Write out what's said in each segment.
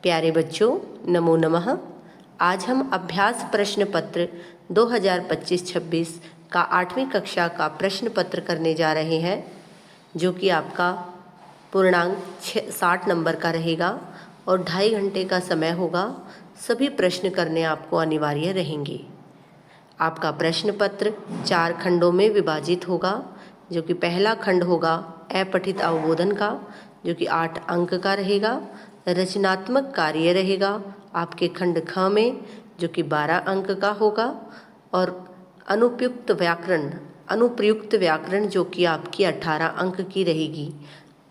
प्यारे बच्चों, नमो नमः। आज हम अभ्यास प्रश्न पत्र 2025-26 का 8वीं कक्षा का प्रश्न पत्र करने जा रहे हैं, जो कि आपका पूर्णांक 60 नंबर का रहेगा और 2.5 घंटे का समय होगा। सभी प्रश्न करने आपको अनिवार्य रहेंगे। आपका प्रश्न पत्र 4 खंडों में विभाजित होगा, जो कि पहला खंड होगा अपठित अवबोधन का, जो कि 8 अंक का रहेगा। रचनात्मक कार्य रहेगा आपके खंड ख में, जो कि 12 अंक का होगा। और अनुप्रयुक्त व्याकरण जो कि आपकी 18 अंक की रहेगी।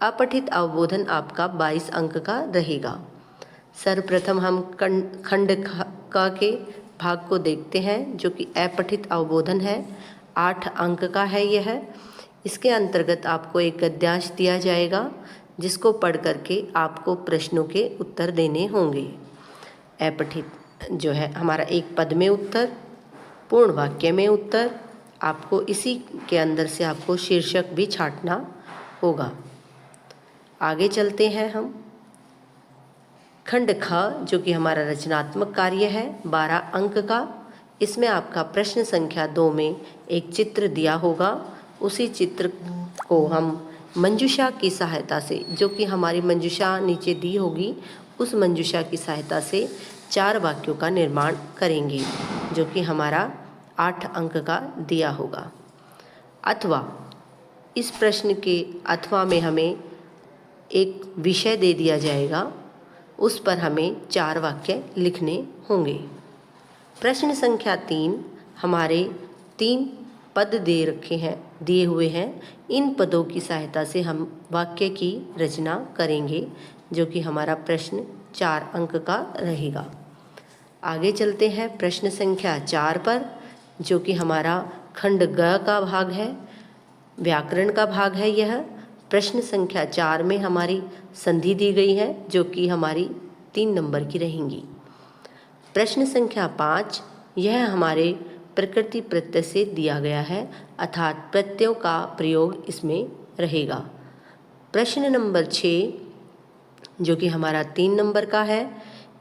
अपठित अवबोधन आपका 22 अंक का रहेगा। सर्वप्रथम हम खंड क के भाग को देखते हैं, जो कि अपठित अवबोधन है। 8 अंक का है यह। इसके अंतर्गत आपको एक गद्यांश दिया जाएगा, जिसको पढ़ करके आपको प्रश्नों के उत्तर देने होंगे। अपठित जो है हमारा एक पद में उत्तर, पूर्ण वाक्य में उत्तर। आपको इसी के अंदर से आपको शीर्षक भी छांटना होगा। आगे चलते हैं हम। खंड ख, जो कि हमारा रचनात्मक कार्य है, 12 अंक का। इसमें आपका प्रश्न संख्या 2 में एक चित्र दिया होगा। उसी चित्र को हम मंजूषा की सहायता से, जो कि हमारी मंजूषा नीचे दी होगी, उस मंजूषा की सहायता से 4 वाक्यों का निर्माण करेंगे, जो कि हमारा 8 अंक का दिया होगा। अथवा, इस प्रश्न के अथवा में हमें एक विषय दे दिया जाएगा, उस पर हमें 4 वाक्य लिखने होंगे। प्रश्न संख्या 3 हमारे 3 पद दिए हुए हैं। इन पदों की सहायता से हम वाक्य की रचना करेंगे, जो कि हमारा प्रश्न 4 अंक का रहेगा। आगे चलते हैं प्रश्न संख्या 4 पर, जो कि हमारा खंड ग का भाग है, व्याकरण का भाग है यह। प्रश्न संख्या 4 में हमारी संधि दी गई है, जो कि हमारी 3 नंबर की रहेंगी। प्रश्न संख्या 5 यह हमारे प्रकृति प्रत्यय से दिया गया है, अर्थात प्रत्ययों का प्रयोग इसमें रहेगा। प्रश्न नंबर 6, जो कि हमारा 3 नंबर का है,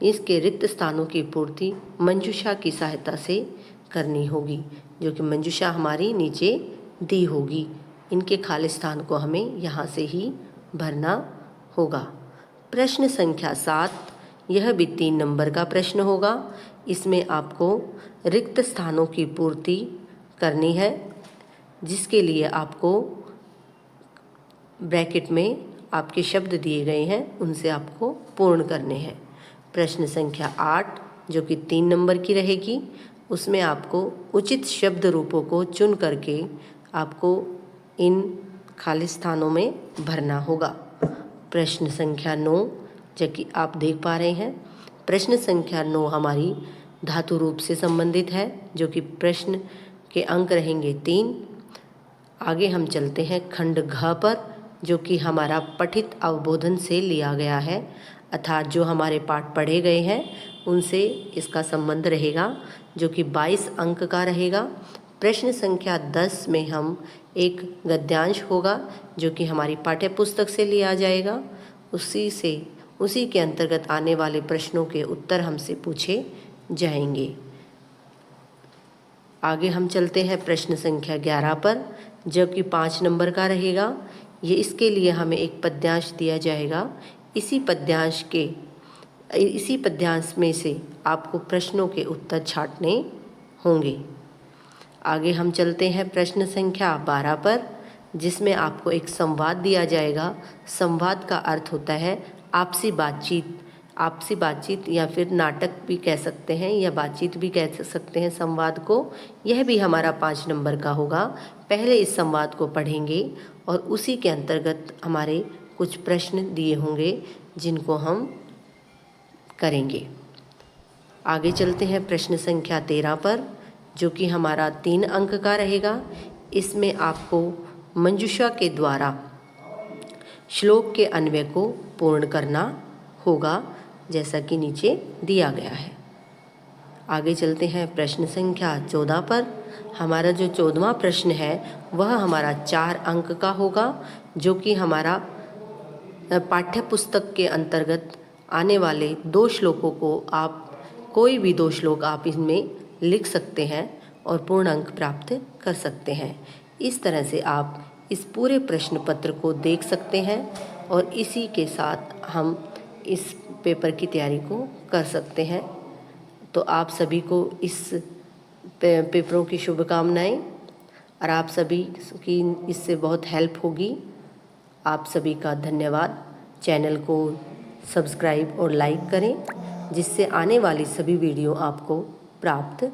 इसके रिक्त स्थानों की पूर्ति मंजूषा की सहायता से करनी होगी, जो कि मंजूषा हमारी नीचे दी होगी। इनके खाली स्थान को हमें यहाँ से ही भरना होगा। प्रश्न संख्या 7 यह भी 3 नंबर का प्रश्न होगा। इसमें आपको रिक्त स्थानों की पूर्ति करनी है, जिसके लिए आपको ब्रैकेट में आपके शब्द दिए गए हैं, उनसे आपको पूर्ण करने हैं। प्रश्न संख्या 8, जो कि 3 नंबर की रहेगी, उसमें आपको उचित शब्द रूपों को चुन करके आपको इन खाली स्थानों में भरना होगा। प्रश्न संख्या 9, जो कि आप देख पा रहे हैं, प्रश्न संख्या 9 हमारी धातु रूप से संबंधित है, जो कि प्रश्न के अंक रहेंगे 3। आगे हम चलते हैं खंड घ पर, जो कि हमारा पठित अवबोधन से लिया गया है, अर्थात जो हमारे पाठ पढ़े गए हैं उनसे इसका संबंध रहेगा, जो कि 22 अंक का रहेगा। प्रश्न संख्या 10 में हम एक गद्यांश होगा, जो कि हमारी पाठ्य पुस्तक से लिया जाएगा। उसी के अंतर्गत आने वाले प्रश्नों के उत्तर हमसे पूछे जाएंगे। आगे हम चलते हैं प्रश्न संख्या 11 पर, जो कि 5 नंबर का रहेगा। इसके लिए हमें एक पद्यांश दिया जाएगा। इसी पद्यांश में से आपको प्रश्नों के उत्तर छांटने होंगे। आगे हम चलते हैं प्रश्न संख्या 12 पर, जिसमें आपको एक संवाद दिया जाएगा। संवाद का अर्थ होता है आपसी बातचीत या फिर नाटक भी कह सकते हैं, या बातचीत भी कह सकते हैं संवाद को। यह भी हमारा 5 नंबर का होगा। पहले इस संवाद को पढ़ेंगे और उसी के अंतर्गत हमारे कुछ प्रश्न दिए होंगे, जिनको हम करेंगे। आगे चलते हैं प्रश्न संख्या 13 पर, जो कि हमारा 3 अंक का रहेगा। इसमें आपको मंजूषा के द्वारा श्लोक के अन्वय को पूर्ण करना होगा, जैसा कि नीचे दिया गया है। आगे चलते हैं प्रश्न संख्या 14 पर। हमारा जो 14वां प्रश्न है वह हमारा 4 अंक का होगा, जो कि हमारा पाठ्य पुस्तक के अंतर्गत आने वाले 2 श्लोकों को आप कोई भी 2 श्लोक आप इनमें लिख सकते हैं और पूर्ण अंक प्राप्त कर सकते हैं। इस तरह से आप इस पूरे प्रश्न पत्र को देख सकते हैं और इसी के साथ हम इस पेपर की तैयारी को कर सकते हैं। तो आप सभी को इस पेपरों की शुभकामनाएं और आप सभी की इससे बहुत हेल्प होगी। आप सभी का धन्यवाद। चैनल को सब्सक्राइब और लाइक करें जिससे आने वाली सभी वीडियो आपको प्राप्त